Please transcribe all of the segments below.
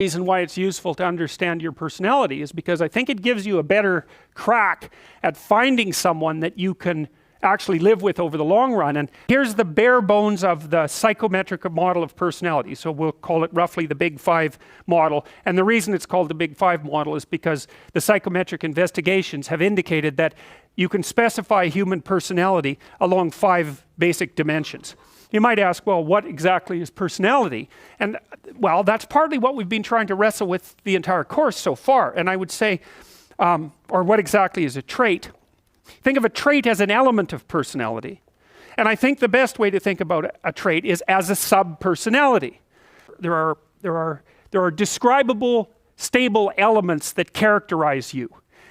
reason why it's useful to understand your personality is because I think it gives you a better crack at finding someone that you can actually live with over the long run. And here's the bare bones of the psychometric model of personality. So we'll call it roughly the Big Five model. And the reason it's called the Big Five model is because the psychometric investigations have indicated that you can specify human personality along 5 basic dimensions. You might ask, well, what exactly is personality? And well, that's partly what we've been trying to wrestle with the entire course so far. And I would say, or what exactly is a trait? Think of a trait as an element of personality. And I think the best way to think about a trait is as a sub-personality. There are describable, stable elements that characterize you,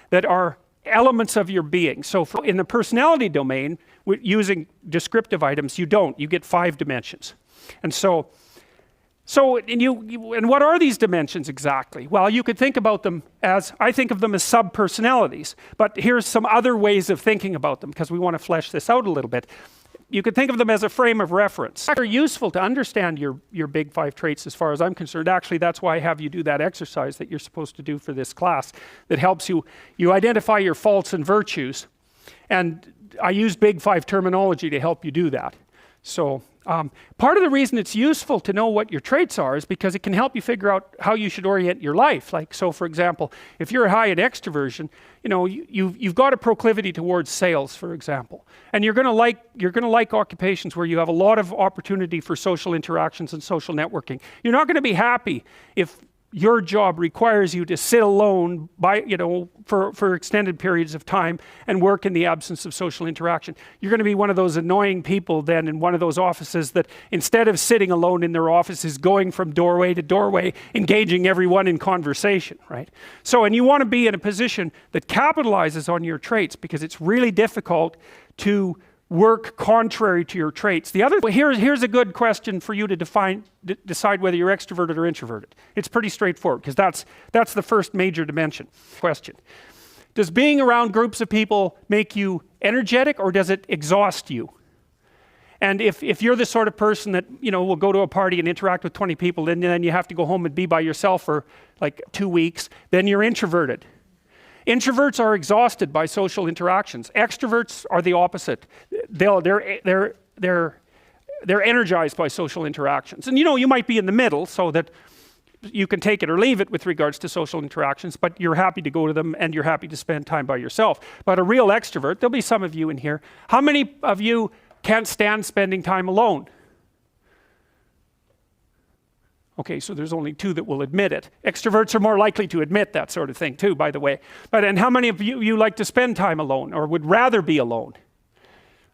that are elements of your being. So in the personality domain, using descriptive items, you don't. You get 5 dimensions. And and what are these dimensions exactly? Well, you could think about them as, I think of them as sub-personalities. But here's some other ways of thinking about them, because we want to flesh this out a little bit. You could think of them as a frame of reference. They're useful to understand your Big Five traits as far as I'm concerned. Actually, that's why I have you do that exercise that you're supposed to do for this class that helps you identify your faults and virtues. And I use Big Five terminology to help you do that. So part of the reason it's useful to know what your traits are is because it can help you figure out how you should orient your life. Like, so for example, if you're high in extroversion, you know, you've got a proclivity towards sales, for example. And you're gonna like occupations where you have a lot of opportunity for social interactions and social networking. You're not gonna be happy if your job requires you to sit alone for extended periods of time and work in the absence of social interaction. You're going to be one of those annoying people then in one of those offices that instead of sitting alone in their office is going from doorway to doorway, engaging everyone in conversation, right? So, and you want to be in a position that capitalizes on your traits, because it's really difficult to work contrary to your traits. Here's a good question for you to decide whether you're extroverted or introverted. It's pretty straightforward, because that's the first major dimension question. Does being around groups of people make you energetic, or does it exhaust you? And if you're the sort of person that, you know, will go to a party and interact with 20 people, and then you have to go home and be by yourself for like 2 weeks, then you're introverted. Introverts are exhausted by social interactions. Extroverts are the opposite. They're energized by social interactions. And you know, you might be in the middle, so that you can take it or leave it with regards to social interactions, but you're happy to go to them and you're happy to spend time by yourself. But a real extrovert, there'll be some of you in here. How many of you can't stand spending time alone? Okay, so there's only 2 that will admit it. Extroverts are more likely to admit that sort of thing too, by the way. And how many of you like to spend time alone or would rather be alone?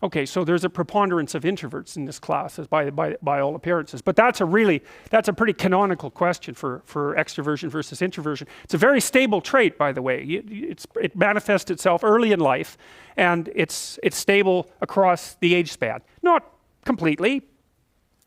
Okay, so there's a preponderance of introverts in this class, by all appearances. But that's a pretty canonical question for extroversion versus introversion. It's a very stable trait, by the way. It manifests itself early in life, and it's stable across the age span. Not completely.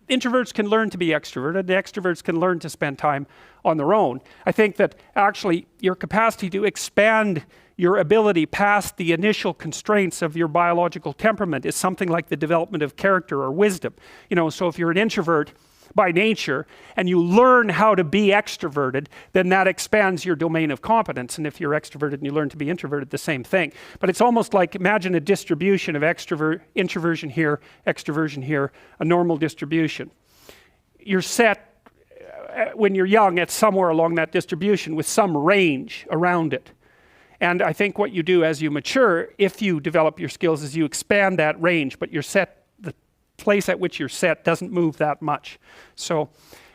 Introverts can learn to be extroverted, extroverts can learn to spend time on their own. I think that actually your capacity to expand your ability past the initial constraints of your biological temperament is something like the development of character or wisdom. You know, so if you're an introvert by nature and you learn how to be extroverted, then that expands your domain of competence. And if you're extroverted and you learn to be introverted, the same thing. But it's almost like, imagine a distribution of introversion here, extroversion here, a normal distribution. You're set when you're young at somewhere along that distribution with some range around it. And I think what you do as you mature, if you develop your skills, is you expand that range, but you're set, the place at which you're set doesn't move that much. So,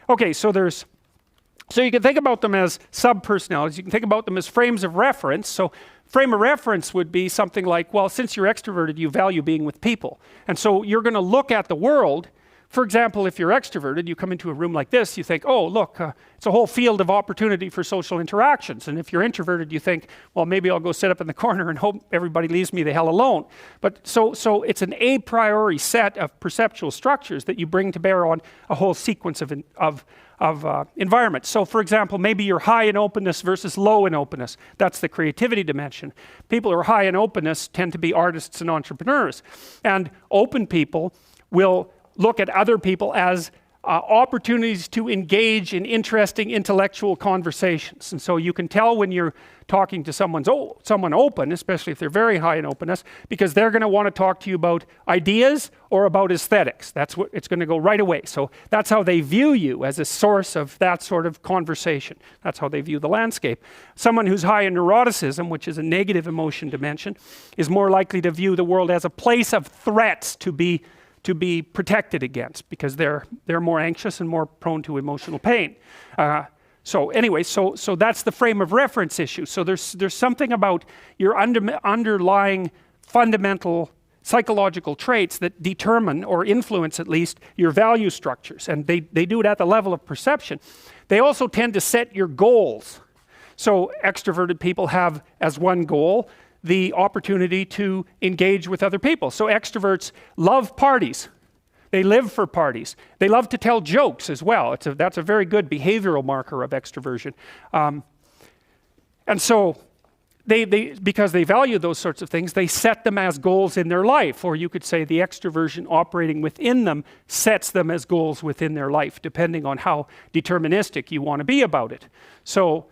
okay, so you can think about them as sub-personalities. You can think about them as frames of reference. So frame of reference would be something like, well, since you're extroverted, you value being with people. And so you're going to look at the world. For example, if you're extroverted, you come into a room like this, you think, oh, look, it's a whole field of opportunity for social interactions. And if you're introverted, you think, well, maybe I'll go sit up in the corner and hope everybody leaves me the hell alone. But so it's an a priori set of perceptual structures that you bring to bear on a whole sequence of environments. So for example, maybe you're high in openness versus low in openness. That's the creativity dimension. People who are high in openness tend to be artists and entrepreneurs. And open people will look at other people as opportunities to engage in interesting intellectual conversations. And so you can tell when you're talking to someone open, especially if they're very high in openness, because they're going to want to talk to you about ideas or about aesthetics. That's what it's going to go right away. So that's how they view you, as a source of that sort of conversation. That's how they view the landscape. Someone who's high in neuroticism, which is a negative emotion dimension, is more likely to view the world as a place of threats to be protected against, because they're more anxious and more prone to emotional pain. So anyway, so that's the frame of reference issue. So there's something about your underlying fundamental psychological traits that determine, or influence at least, your value structures, and they do it at the level of perception. They also tend to set your goals. So extroverted people have as one goal the opportunity to engage with other people. So extroverts love parties. They live for parties. They love to tell jokes as well. That's a very good behavioral marker of extroversion. And so because they value those sorts of things, they set them as goals in their life. Or you could say the extroversion operating within them sets them as goals within their life, depending on how deterministic you want to be about it. So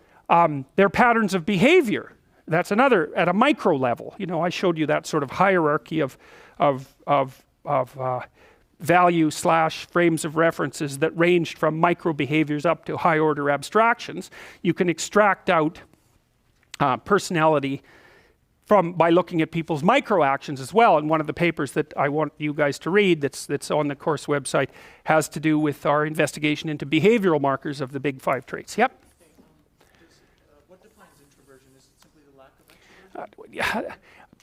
their patterns of behavior, that's another, at a micro level. You know, I showed you that sort of hierarchy of value / frames of references that ranged from micro behaviors up to high order abstractions. You can extract out personality by looking at people's micro actions as well. And one of the papers that I want you guys to read that's on the course website has to do with our investigation into behavioral markers of the big 5 traits. Yep.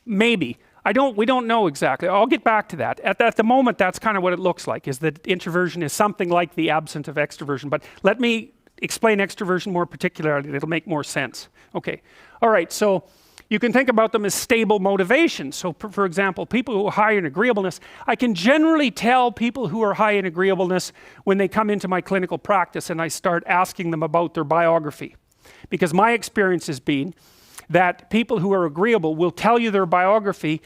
Maybe. We don't know exactly. I'll get back to that. At the moment, that's kind of what it looks like, is that introversion is something like the absence of extroversion. But let me explain extroversion more particularly. It'll make more sense. Okay. All right. So you can think about them as stable motivations. So for example, people who are high in agreeableness, I can generally tell people who are high in agreeableness when they come into my clinical practice and I start asking them about their biography. Because my experience has been that people who are agreeable will tell you their biography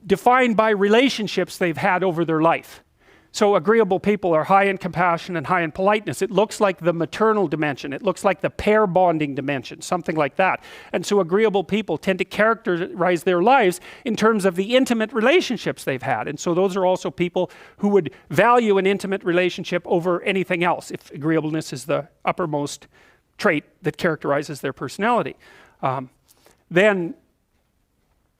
defined by relationships they've had over their life. So agreeable people are high in compassion and high in politeness. It looks like the maternal dimension. It looks like the pair bonding dimension, something like that. And so agreeable people tend to characterize their lives in terms of the intimate relationships they've had. And so those are also people who would value an intimate relationship over anything else, if agreeableness is the uppermost trait that characterizes their personality. Then,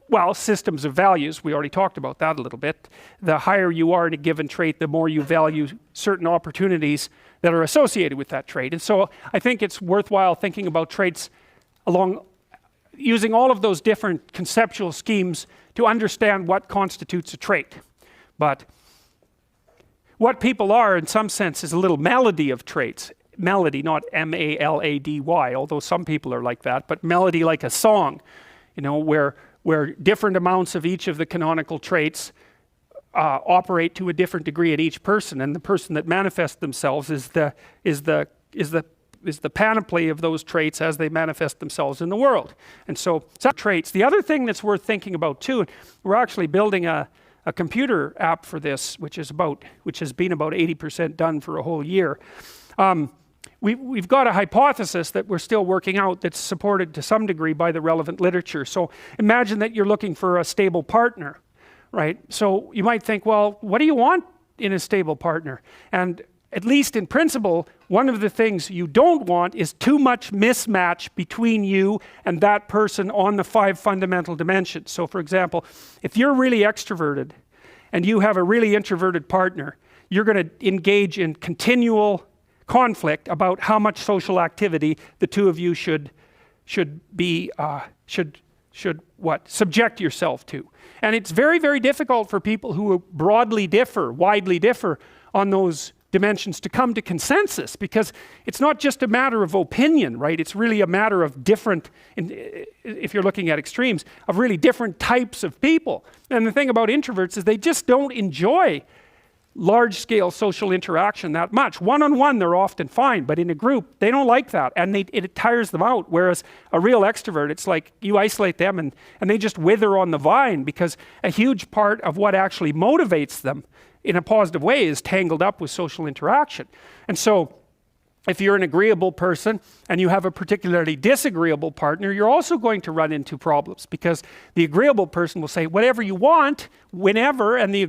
well, systems of values, we already talked about that a little bit. The higher you are in a given trait, the more you value certain opportunities that are associated with that trait. And so I think it's worthwhile thinking about traits using all of those different conceptual schemes to understand what constitutes a trait. But what people are, in some sense, is a little melody of traits. Melody, not M-A-L-A-D-Y, although some people are like that, but melody like a song, you know, where different amounts of each of the canonical traits operate to a different degree at each person, and the person that manifests themselves is the panoply of those traits as they manifest themselves in the world. And so some traits. The other thing that's worth thinking about too, we're actually building a computer app for this, which has been about 80% done for a whole year. We've got a hypothesis that we're still working out that's supported to some degree by the relevant literature. So imagine that you're looking for a stable partner, right? So you might think, well, what do you want in a stable partner? And at least in principle, one of the things you don't want is too much mismatch between you and that person on the 5 fundamental dimensions. So for example, if you're really extroverted and you have a really introverted partner, you're going to engage in continual conflict about how much social activity the two of you should subject yourself to. And it's very, very difficult for people who widely differ on those dimensions to come to consensus, because it's not just a matter of opinion, right? It's really a matter of different, if you're looking at extremes, of really different types of people. And the thing about introverts is they just don't enjoy large-scale social interaction that much. One-on-one, they're often fine, but in a group, they don't like that, and it tires them out. Whereas a real extrovert, it's like you isolate them and they just wither on the vine, because a huge part of what actually motivates them in a positive way is tangled up with social interaction. And so if you're an agreeable person and you have a particularly disagreeable partner, you're also going to run into problems, because the agreeable person will say whatever you want, whenever, and the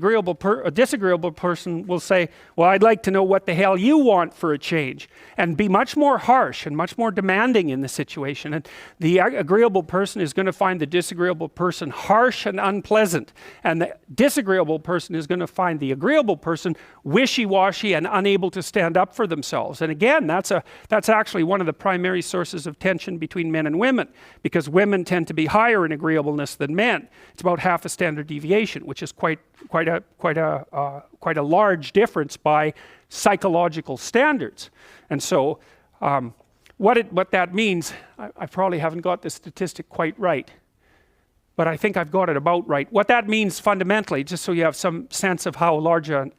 disagreeable person will say, well, I'd like to know what the hell you want for a change, and be much more harsh and much more demanding in the situation. And the agreeable person is going to find the disagreeable person harsh and unpleasant, and the disagreeable person is going to find the agreeable person wishy-washy and unable to stand up for themselves. And again, that's actually one of the primary sources of tension between men and women, because women tend to be higher in agreeableness than men. It's about half a standard deviation, which is quite a large difference by psychological standards. And so what that means, I probably haven't got the statistic quite right, but I think I've got it about right. What that means fundamentally, just so you have some sense of how large an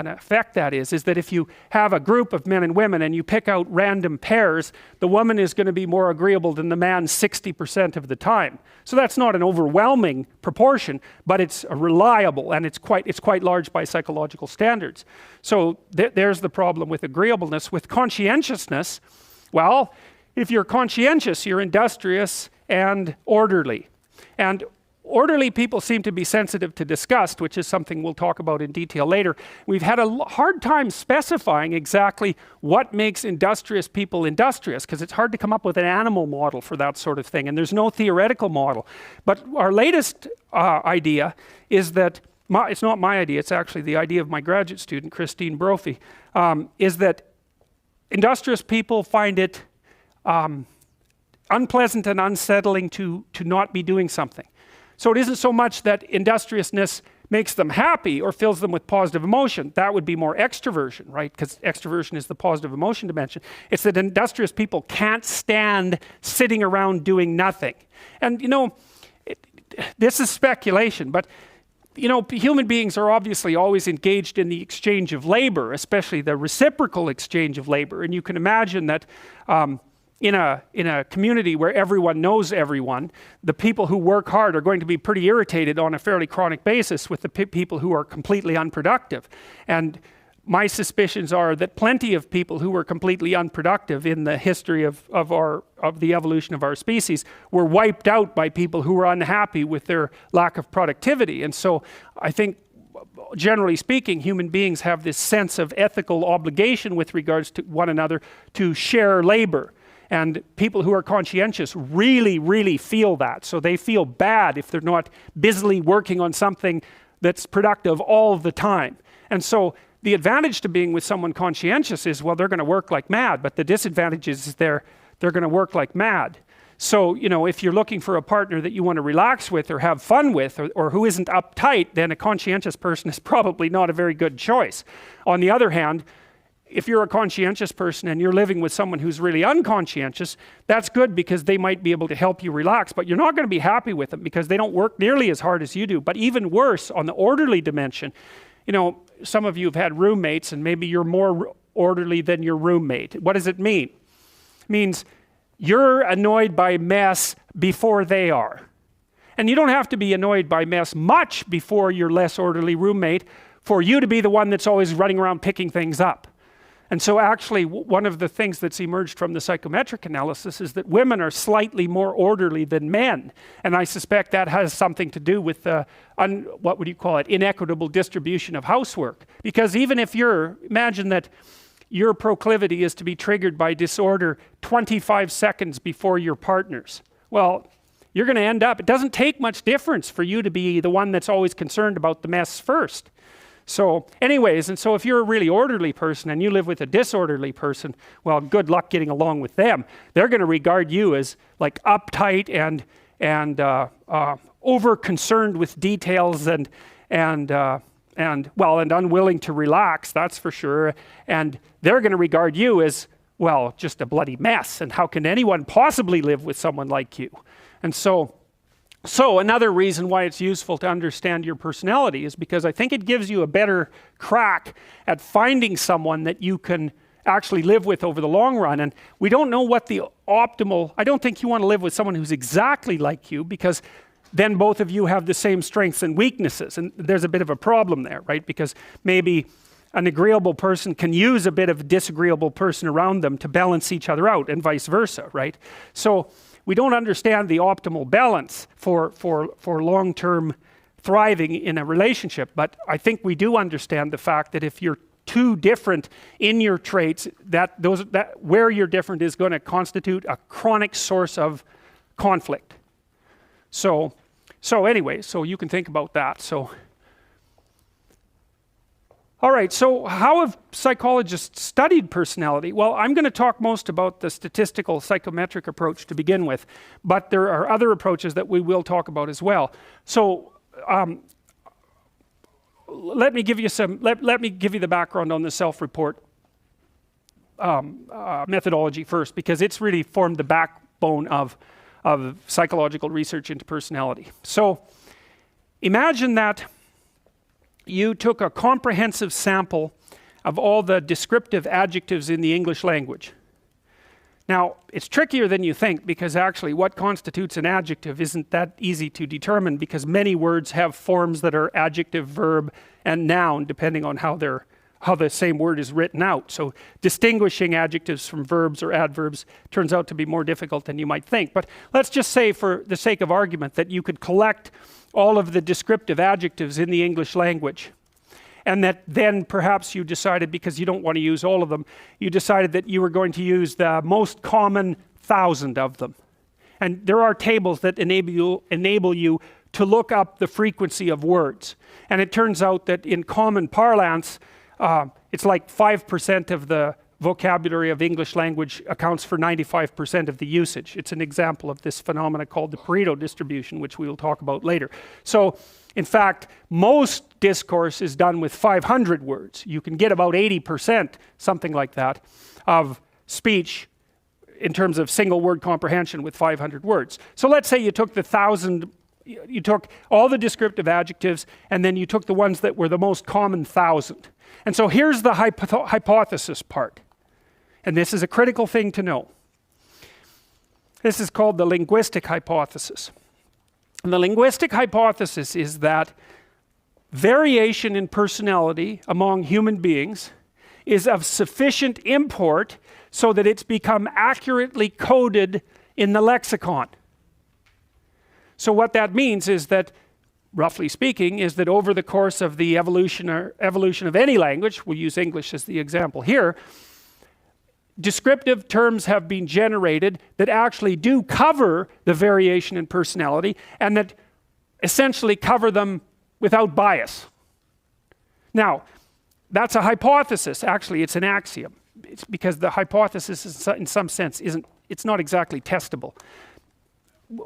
effect that is that if you have a group of men and women and you pick out random pairs, the woman is going to be more agreeable than the man 60% of the time. So that's not an overwhelming proportion, but it's reliable, and it's quite large by psychological standards. So there's the problem with agreeableness. With conscientiousness, well, if you're conscientious, you're industrious and orderly. And orderly people seem to be sensitive to disgust, which is something we'll talk about in detail later. We've had a hard time specifying exactly what makes industrious people industrious, because it's hard to come up with an animal model for that sort of thing, and there's no theoretical model. But our latest idea is that, it's not my idea, it's actually the idea of my graduate student, Christine Brophy, is that industrious people find it unpleasant and unsettling to not be doing something. So it isn't so much that industriousness makes them happy or fills them with positive emotion. That would be more extroversion, right? Because extroversion is the positive emotion dimension. It's that industrious people can't stand sitting around doing nothing. And you know, this is speculation, but you know, human beings are obviously always engaged in the exchange of labor, especially the reciprocal exchange of labor. And you can imagine that in a community where everyone knows everyone, the people who work hard are going to be pretty irritated on a fairly chronic basis with the people who are completely unproductive. And my suspicions are that plenty of people who were completely unproductive in the history of the evolution of our species were wiped out by people who were unhappy with their lack of productivity. And so I think, generally speaking, human beings have this sense of ethical obligation with regards to one another to share labor. And people who are conscientious really, really feel that. So they feel bad if they're not busily working on something that's productive all the time. And so the advantage to being with someone conscientious is, well, they're going to work like mad, but the disadvantage is they're going to work like mad. So, you know, if you're looking for a partner that you want to relax with or have fun with, or who isn't uptight, then a conscientious person is probably not a very good choice. On the other hand, if you're a conscientious person and you're living with someone who's really unconscientious, that's good, because they might be able to help you relax, but you're not going to be happy with them because they don't work nearly as hard as you do. But even worse, on the orderly dimension, you know, some of you have had roommates and maybe you're more orderly than your roommate. What does it mean? It means you're annoyed by mess before they are. And you don't have to be annoyed by mess much before your less orderly roommate for you to be the one that's always running around picking things up. And so actually, one of the things that's emerged from the psychometric analysis is that women are slightly more orderly than men. And I suspect that has something to do with the, what would you call it, inequitable distribution of housework. Because even if imagine that your proclivity is to be triggered by disorder 25 seconds before your partner's. Well, you're going to end up, it doesn't take much difference for you to be the one that's always concerned about the mess first. So anyways, and so if you're a really orderly person and you live with a disorderly person, well, good luck getting along with them. They're going to regard you as like uptight and over concerned with details and unwilling to relax, that's for sure. And they're going to regard you as, well, just a bloody mess. And how can anyone possibly live with someone like you? And so another reason why it's useful to understand your personality is because I think it gives you a better crack at finding someone that you can actually live with over the long run. And we don't know what the optimal, I don't think you want to live with someone who's exactly like you, because then both of you have the same strengths and weaknesses. And there's a bit of a problem there, right? Because maybe an agreeable person can use a bit of a disagreeable person around them to balance each other out, and vice versa, right? So we don't understand the optimal balance for long-term thriving in a relationship, but I think we do understand the fact that if you're too different in your traits, that where you're different is going to constitute a chronic source of conflict. So anyway, so you can think about that. So, all right, so how have psychologists studied personality? Well, I'm going to talk most about the statistical psychometric approach to begin with, but there are other approaches that we will talk about as well. So let me give you the background on the self-report methodology first, because it's really formed the backbone of psychological research into personality. So imagine that you took a comprehensive sample of all the descriptive adjectives in the English language. Now, it's trickier than you think, because actually what constitutes an adjective isn't that easy to determine, because many words have forms that are adjective, verb, and noun, depending on how the same word is written out. So distinguishing adjectives from verbs or adverbs turns out to be more difficult than you might think. But let's just say, for the sake of argument, that you could collect all of the descriptive adjectives in the English language, and that then perhaps you decided, because you don't want to use all of them, you decided that you were going to use the most common 1,000 of them. And there are tables that enable you to look up the frequency of words. And it turns out that in common parlance, it's like 5% of the vocabulary of English language accounts for 95% of the usage. It's an example of this phenomena called the Pareto distribution, which we will talk about later. So, in fact, most discourse is done with 500 words. You can get about 80%, something like that, of speech in terms of single word comprehension with 500 words. So let's say you took you took all the descriptive adjectives, and then you took the ones that were the most common 1,000. And so here's the hypothesis part. And this is a critical thing to know. This is called the linguistic hypothesis. And the linguistic hypothesis is that variation in personality among human beings is of sufficient import so that it's become accurately coded in the lexicon. So what that means is that, roughly speaking, is that over the course of the evolution of any language, we'll use English as the example here, descriptive terms have been generated that actually do cover the variation in personality, and that essentially cover them without bias. Now, that's a hypothesis. Actually, it's an axiom. It's because the hypothesis is, in some sense, it's not exactly testable.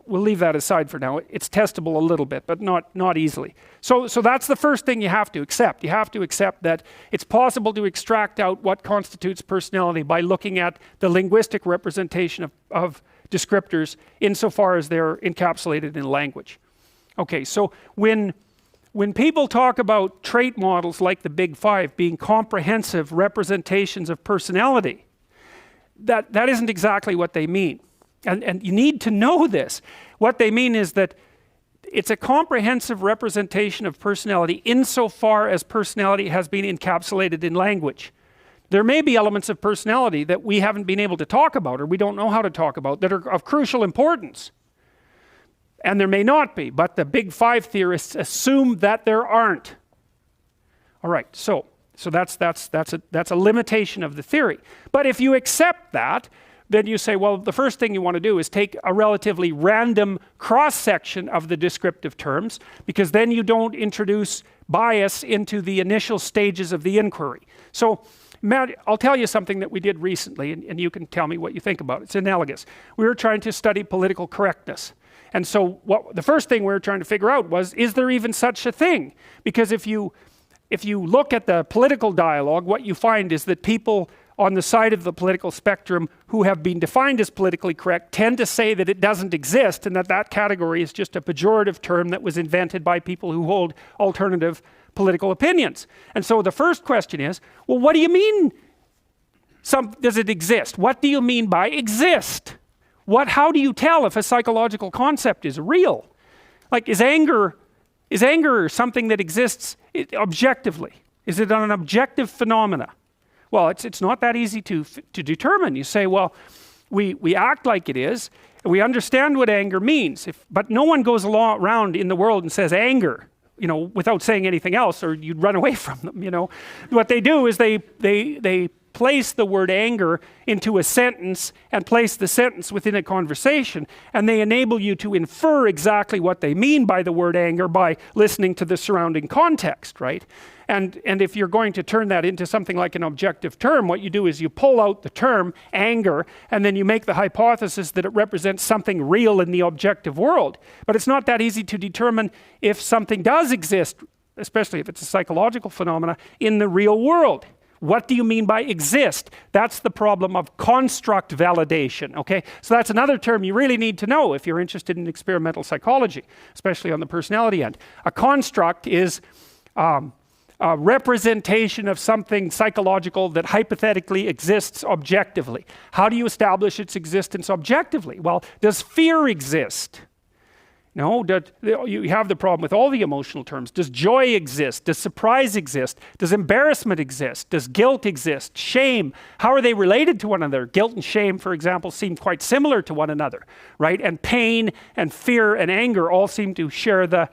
We'll leave that aside for now. It's testable a little bit, but not easily. So that's the first thing you have to accept. You have to accept that it's possible to extract out what constitutes personality by looking at the linguistic representation of descriptors insofar as they're encapsulated in language. Okay, so when people talk about trait models like the Big Five being comprehensive representations of personality, that isn't exactly what they mean. And you need to know this. What they mean is that it's a comprehensive representation of personality insofar as personality has been encapsulated in language. There may be elements of personality that we haven't been able to talk about, or we don't know how to talk about, that are of crucial importance. And there may not be, but the Big Five theorists assume that there aren't. All right, so that's a limitation of the theory. But if you accept that, then you say, well, the first thing you want to do is take a relatively random cross-section of the descriptive terms, because then you don't introduce bias into the initial stages of the inquiry. So, Matt, I'll tell you something that we did recently, and you can tell me what you think about it. It's analogous. We were trying to study political correctness. And so the first thing we were trying to figure out was, is there even such a thing? Because if you look at the political dialogue, what you find is that people on the side of the political spectrum who have been defined as politically correct tend to say that it doesn't exist, and that category is just a pejorative term that was invented by people who hold alternative political opinions. And so the first question is, well, what do you mean does it exist? What do you mean by exist? How do you tell if a psychological concept is real? Like, is anger something that exists objectively? Is it an objective phenomena? Well, it's not that easy to determine. You say, well, we act like it is, and we understand what anger means, but no one goes around in the world and says anger, you know, without saying anything else, or you'd run away from them, you know. What they do is they place the word anger into a sentence and place the sentence within a conversation, and they enable you to infer exactly what they mean by the word anger by listening to the surrounding context, right? And if you're going to turn that into something like an objective term, what you do is you pull out the term anger, and then you make the hypothesis that it represents something real in the objective world. But it's not that easy to determine if something does exist, especially if it's a psychological phenomena, in the real world. What do you mean by exist? That's the problem of construct validation, okay? So that's another term you really need to know if you're interested in experimental psychology, especially on the personality end. A construct is a representation of something psychological that hypothetically exists objectively. How do you establish its existence objectively? Well, does fear exist? No, you have the problem with all the emotional terms. Does joy exist? Does surprise exist? Does embarrassment exist? Does guilt exist? Shame? How are they related to one another? Guilt and shame, for example, seem quite similar to one another, right? And pain and fear and anger all seem to share the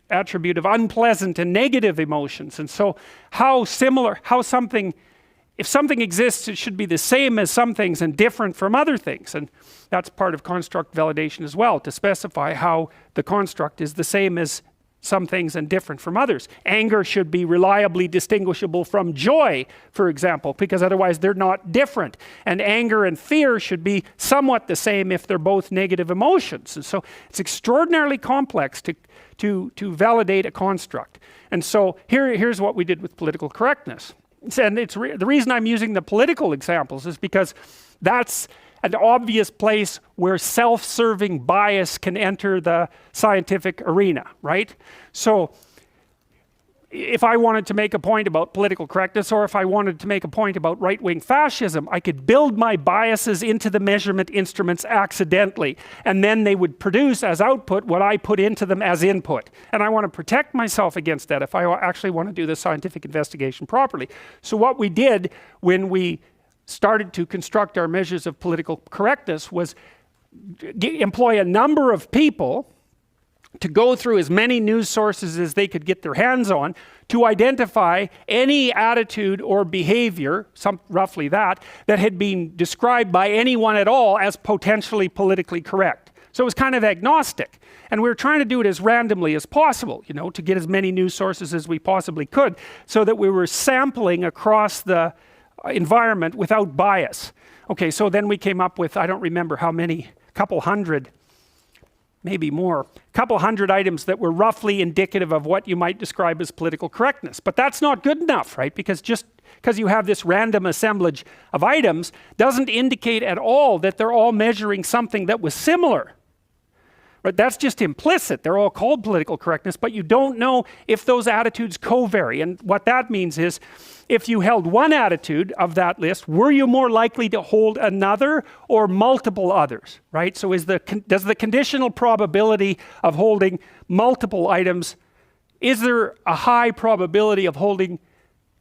attribute of unpleasant and negative emotions. And so if something exists, it should be the same as some things and different from other things. And that's part of construct validation as well, to specify how the construct is the same as some things and different from others. Anger should be reliably distinguishable from joy, for example, because otherwise they're not different. And anger and fear should be somewhat the same if they're both negative emotions. And so it's extraordinarily complex to validate a construct. And so here's what we did with political correctness. And the reason I'm using the political examples is because that's an obvious place where self-serving bias can enter the scientific arena, right? So if I wanted to make a point about political correctness, or if I wanted to make a point about right-wing fascism, I could build my biases into the measurement instruments accidentally, and then they would produce as output what I put into them as input. And I want to protect myself against that if I actually want to do the scientific investigation properly. So what we did when we started to construct our measures of political correctness was employ a number of people to go through as many news sources as they could get their hands on to identify any attitude or behavior, roughly that had been described by anyone at all as potentially politically correct. So it was kind of agnostic. And we were trying to do it as randomly as possible, you know, to get as many news sources as we possibly could, so that we were sampling across the environment without bias. Okay, so then we came up with, I don't remember how many, couple hundred, maybe more, couple hundred items that were roughly indicative of what you might describe as political correctness. But that's not good enough, right? Because just because you have this random assemblage of items doesn't indicate at all that they're all measuring something that was similar. Right? That's just implicit. They're all called political correctness, but you don't know if those attitudes co-vary. And what that means is, if you held one attitude of that list, were you more likely to hold another or multiple others, right? So does the conditional probability of holding multiple items, is there a high probability of holding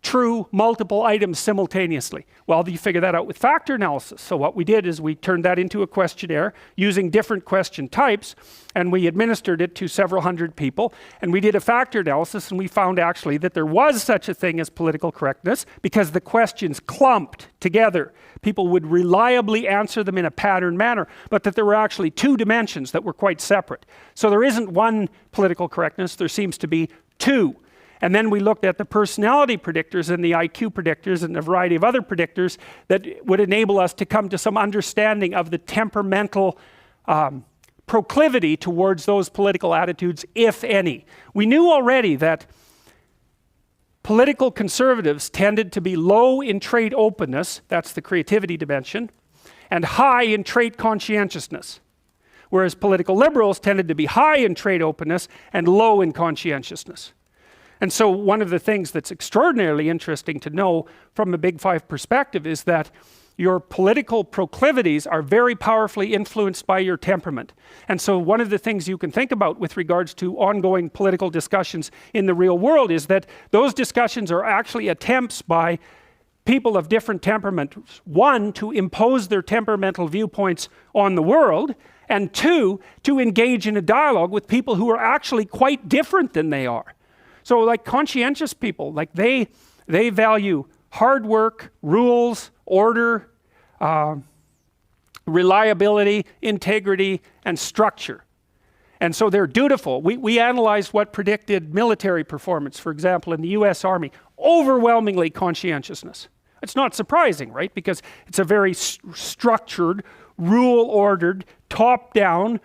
true multiple items simultaneously? Well, you figure that out with factor analysis. So what we did is we turned that into a questionnaire using different question types, and we administered it to several hundred people, and we did a factor analysis, and we found actually that there was such a thing as political correctness because the questions clumped together. People would reliably answer them in a patterned manner, but that there were actually two dimensions that were quite separate. So there isn't one political correctness, there seems to be two. And then we looked at the personality predictors and the IQ predictors and a variety of other predictors that would enable us to come to some understanding of the temperamental proclivity towards those political attitudes, if any. We knew already that political conservatives tended to be low in trait openness, that's the creativity dimension, and high in trait conscientiousness. Whereas political liberals tended to be high in trait openness and low in conscientiousness. And so one of the things that's extraordinarily interesting to know from a Big Five perspective is that your political proclivities are very powerfully influenced by your temperament. And so one of the things you can think about with regards to ongoing political discussions in the real world is that those discussions are actually attempts by people of different temperaments, one, to impose their temperamental viewpoints on the world, and two, to engage in a dialogue with people who are actually quite different than they are. So like conscientious people, like they value hard work, rules, order, reliability, integrity, and structure. And so they're dutiful. We analyzed what predicted military performance, for example, in the US Army. Overwhelmingly conscientiousness. It's not surprising, right? Because it's a very structured, rule-ordered, top-down,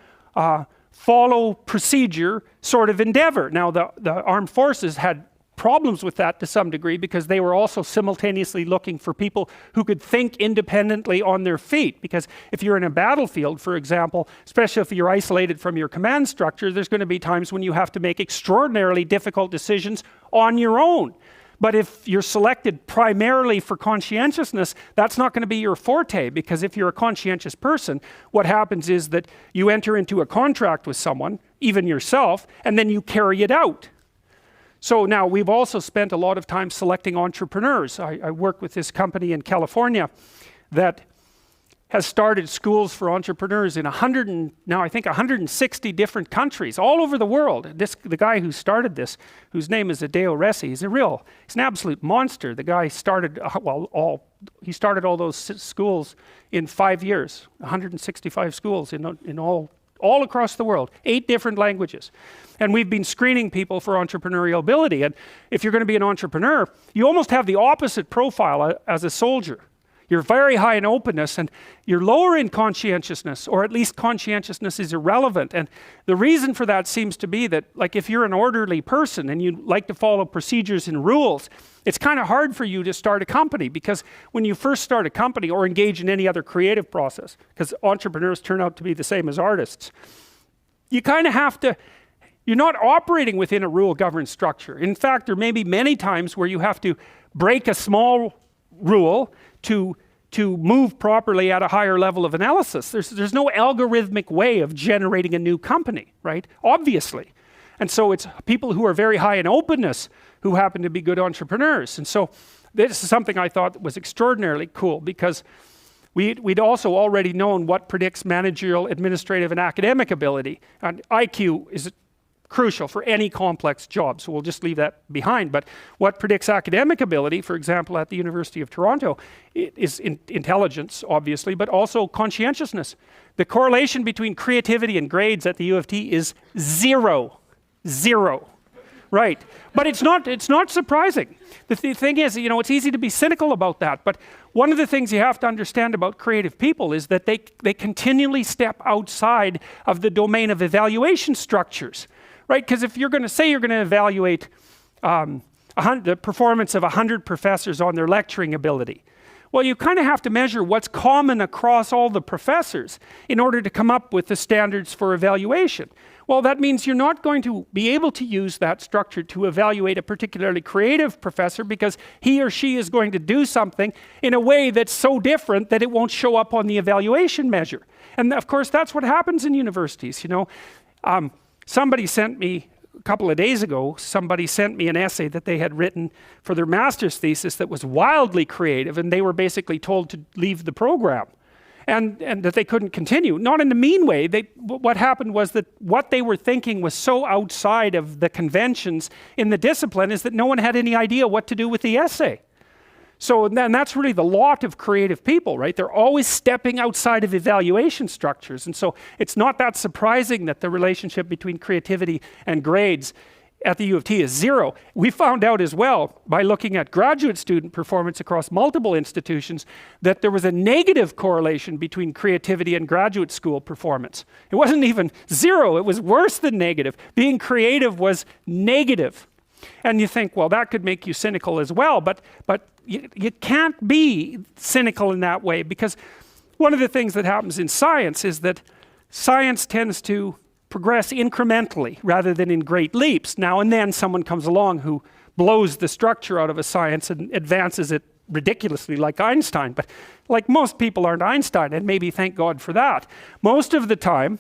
follow procedure sort of endeavor. Now, the armed forces had problems with that to some degree because they were also simultaneously looking for people who could think independently on their feet. Because if you're in a battlefield, for example, especially if you're isolated from your command structure, there's going to be times when you have to make extraordinarily difficult decisions on your own. But if you're selected primarily for conscientiousness, that's not going to be your forte, because if you're a conscientious person, what happens is that you enter into a contract with someone, even yourself, and then you carry it out. So now we've also spent a lot of time selecting entrepreneurs. I work with this company in California that has started schools for entrepreneurs in 160 different countries all over the world. The guy who started this, whose name is Adeo Resi, he's an absolute monster. The guy started, he started all those schools in 5 years, 165 schools in all across the world, 8 different languages. And we've been screening people for entrepreneurial ability. And if you're going to be an entrepreneur, you almost have the opposite profile as a soldier. You're very high in openness and you're lower in conscientiousness, or at least conscientiousness is irrelevant. And the reason for that seems to be that, like, if you're an orderly person and you like to follow procedures and rules, it's kind of hard for you to start a company, because when you first start a company or engage in any other creative process, because entrepreneurs turn out to be the same as artists, you kind of have to, you're not operating within a rule-governed structure. In fact, there may be many times where you have to break a small rule to move properly at a higher level of analysis. There's no algorithmic way of generating a new company, right? Obviously. And so it's people who are very high in openness who happen to be good entrepreneurs. And so this is something I thought was extraordinarily cool, because we'd also already known what predicts managerial, administrative, and academic ability. And IQ is crucial for any complex job, so we'll just leave that behind. But what predicts academic ability, for example, at the University of Toronto, is intelligence, obviously, but also conscientiousness. The correlation between creativity and grades at the U of T is 0. Right? But it's not surprising. The thing is, it's easy to be cynical about that, but one of the things you have to understand about creative people is that they continually step outside of the domain of evaluation structures. Right? Because if you're going to say you're going to evaluate the performance of 100 professors on their lecturing ability, well, you kind of have to measure what's common across all the professors in order to come up with the standards for evaluation. Well, that means you're not going to be able to use that structure to evaluate a particularly creative professor, because he or she is going to do something in a way that's so different that it won't show up on the evaluation measure. And of course, that's what happens in universities, Somebody sent me, a couple of days ago, somebody sent me an essay that they had written for their master's thesis that was wildly creative, and they were basically told to leave the program and that they couldn't continue. Not in a mean way. What happened was that what they were thinking was so outside of the conventions in the discipline is that no one had any idea what to do with the essay. So then that's really the lot of creative people, right? They're always stepping outside of evaluation structures. And so it's not that surprising that the relationship between creativity and grades at the U of T is 0. We found out as well, by looking at graduate student performance across multiple institutions, that there was a negative correlation between creativity and graduate school performance. It wasn't even 0, it was worse than negative. Being creative was negative. And you think, well, that could make you cynical as well, but you can't be cynical in that way, because one of the things that happens in science is that science tends to progress incrementally rather than in great leaps. Now and then someone comes along who blows the structure out of a science and advances it ridiculously like Einstein, but like most people aren't Einstein, and maybe thank God for that. Most of the time,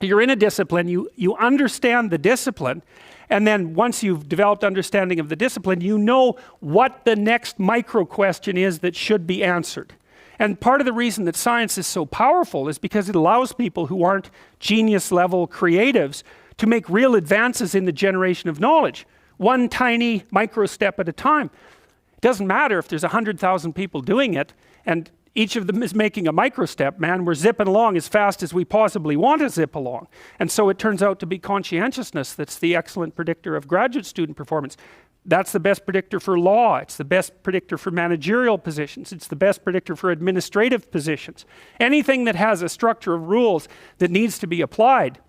you're in a discipline, you understand the discipline, and then once you've developed understanding of the discipline, you know what the next micro question is that should be answered. And part of the reason that science is so powerful is because it allows people who aren't genius level creatives to make real advances in the generation of knowledge, one tiny micro step at a time. It doesn't matter if there's 100,000 people doing it and each of them is making a micro step, man. We're zipping along as fast as we possibly want to zip along. And so it turns out to be conscientiousness that's the excellent predictor of graduate student performance. That's the best predictor for law. It's the best predictor for managerial positions. It's the best predictor for administrative positions. Anything that has a structure of rules that needs to be applied,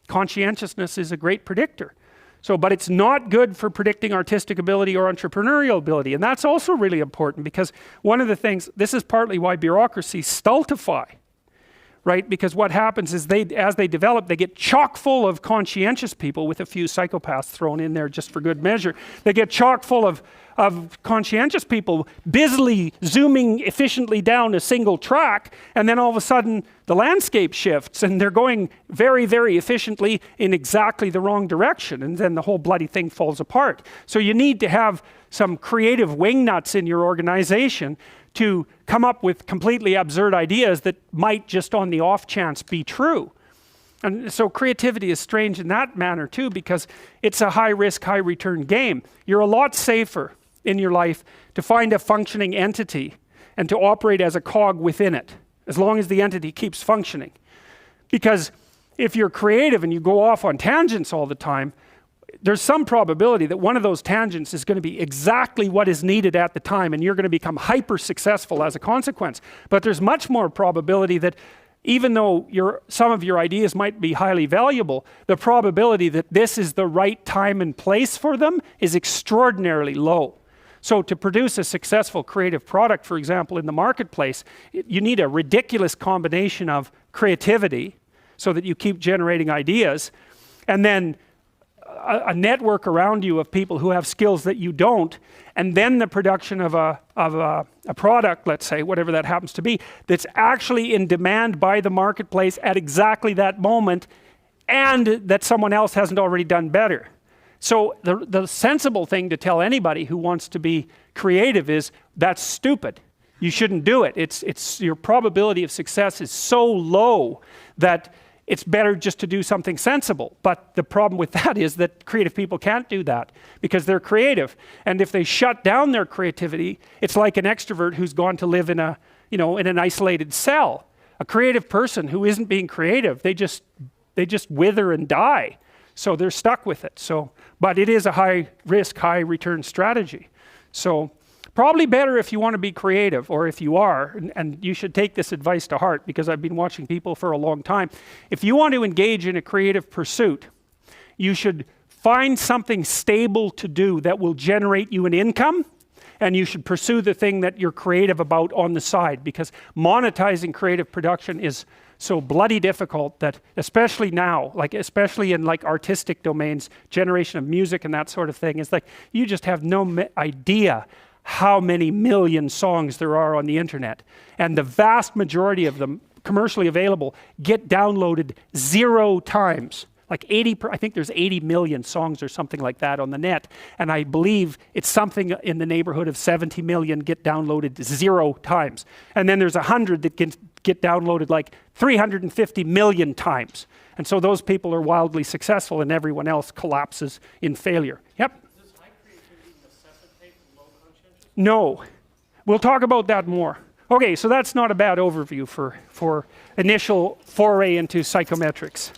conscientiousness is a great predictor. So, but it's not good for predicting artistic ability or entrepreneurial ability. And that's also really important because one of the things, this is partly why bureaucracies stultify, right? Because what happens is as they develop, they get chock full of conscientious people with a few psychopaths thrown in there just for good measure. They get chock full of conscientious people busily zooming efficiently down a single track, and then all of a sudden the landscape shifts and they're going very, very efficiently in exactly the wrong direction, and then the whole bloody thing falls apart. So you need to have some creative wingnuts in your organization to come up with completely absurd ideas that might just on the off chance be true. And so creativity is strange in that manner too, because it's a high risk, high return game. You're a lot safer in your life to find a functioning entity and to operate as a cog within it, as long as the entity keeps functioning. Because if you're creative and you go off on tangents all the time, there's some probability that one of those tangents is going to be exactly what is needed at the time, and you're going to become hyper successful as a consequence. But there's much more probability that even though some of your ideas might be highly valuable, the probability that this is the right time and place for them is extraordinarily low. So to produce a successful creative product, for example, in the marketplace, you need a ridiculous combination of creativity so that you keep generating ideas, and then a network around you of people who have skills that you don't, and then the production of a product, let's say, whatever that happens to be, that's actually in demand by the marketplace at exactly that moment, and that someone else hasn't already done better. So the sensible thing to tell anybody who wants to be creative is, that's stupid. You shouldn't do it. It's your probability of success is so low that it's better just to do something sensible. But the problem with that is that creative people can't do that because they're creative. And if they shut down their creativity, it's like an extrovert who's gone to live in in an isolated cell. A creative person who isn't being creative, they just wither and die. So they're stuck with it. But it is a high risk, high return strategy. So probably better if you want to be creative, or if you are, and you should take this advice to heart because I've been watching people for a long time. If you want to engage in a creative pursuit, you should find something stable to do that will generate you an income, and you should pursue the thing that you're creative about on the side, because monetizing creative production is so bloody difficult that, especially now, especially in artistic domains, generation of music and that sort of thing, is you just have no idea how many million songs there are on the internet. And the vast majority of them, commercially available, get downloaded 0 times. I think there's 80 million songs or something like that on the net. And I believe it's something in the neighborhood of 70 million get downloaded 0 times. And then there's 100 that get downloaded 350 million times. And so those people are wildly successful and everyone else collapses in failure. Yep. Does high creativity necessitate low conscientiousness? No. We'll talk about that more. Okay, so that's not a bad overview for initial foray into psychometrics.